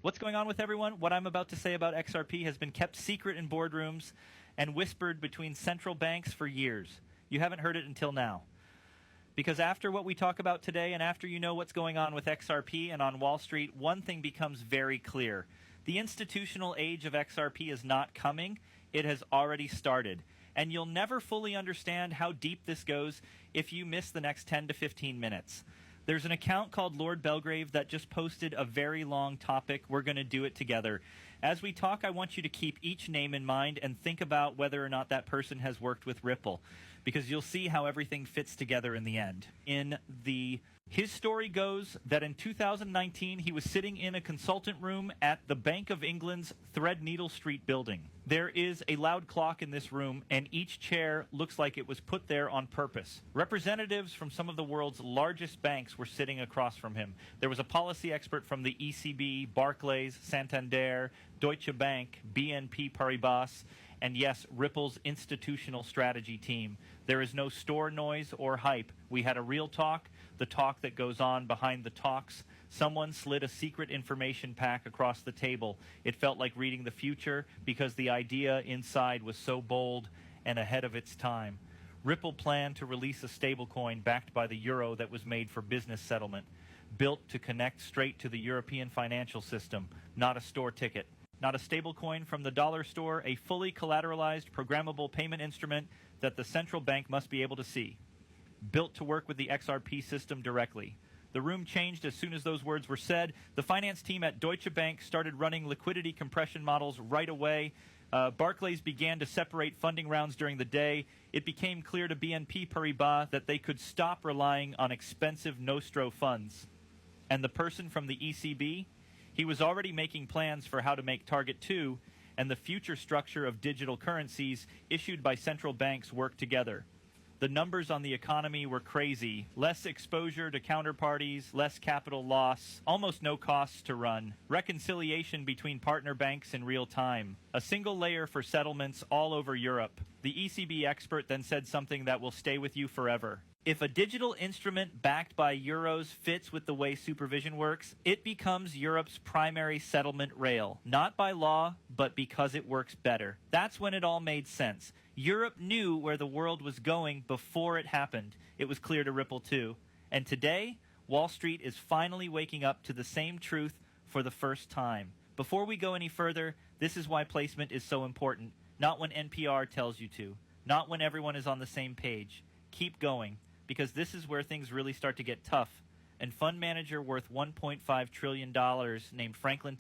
What's going on with everyone? What I'm about to say about XRP has been kept secret in boardrooms and whispered between central banks for years. You haven't heard it until now. Because after what we talk about today and after you know what's going on with XRP and on Wall Street, one thing becomes very clear. The institutional age of XRP is not coming. It has already started. And you'll never fully understand how deep this goes if you miss the next 10 to 15 minutes. There's an account called Lord Belgrave that just posted a very long topic. We're going to do it together. As we talk, I want you to keep each name in mind and think about whether or not that person has worked with Ripple, because you'll see how everything fits together in the end. His story goes that in 2019, he was sitting in a consultant room at the Bank of England's Threadneedle Street building. There is a loud clock in this room, and each chair looks like it was put there on purpose. Representatives from some of the world's largest banks were sitting across from him. There was a policy expert from the ECB, Barclays, Santander, Deutsche Bank, BNP Paribas, and yes, Ripple's institutional strategy team. There is no store noise or hype. We had a real talk, the talk that goes on behind the talks. Someone slid a secret information pack across the table. It felt like reading the future because the idea inside was so bold and ahead of its time. Ripple planned to release a stablecoin backed by the euro that was made for business settlement, built to connect straight to the European financial system, not a store ticket. Not a stablecoin from the dollar store, a fully collateralized programmable payment instrument that the central bank must be able to see. Built to work with the XRP system directly. The room changed as soon as those words were said. The finance team at Deutsche Bank started running liquidity compression models right away. Barclays began to separate funding rounds during the day. It became clear to BNP Paribas that they could stop relying on expensive Nostro funds. And the person from the ECB, he was already making plans for how to make Target 2 and the future structure of digital currencies issued by central banks work together. The numbers on the economy were crazy. Less exposure to counterparties, less capital loss, almost no costs to run, reconciliation between partner banks in real time, a single layer for settlements all over Europe. The ECB expert then said something that will stay with you forever. If a digital instrument backed by euros fits with the way supervision works, it becomes Europe's primary settlement rail, not by law, but because it works better. That's when it all made sense. Europe knew where the world was going before it happened. It was clear to Ripple too. And today, Wall Street is finally waking up to the same truth for the first time. Before we go any further, this is why placement is so important. Not when NPR tells you to. Not when everyone is on the same page. Keep going, because this is where things really start to get tough. And fund manager worth $1.5 trillion named Franklin Templeton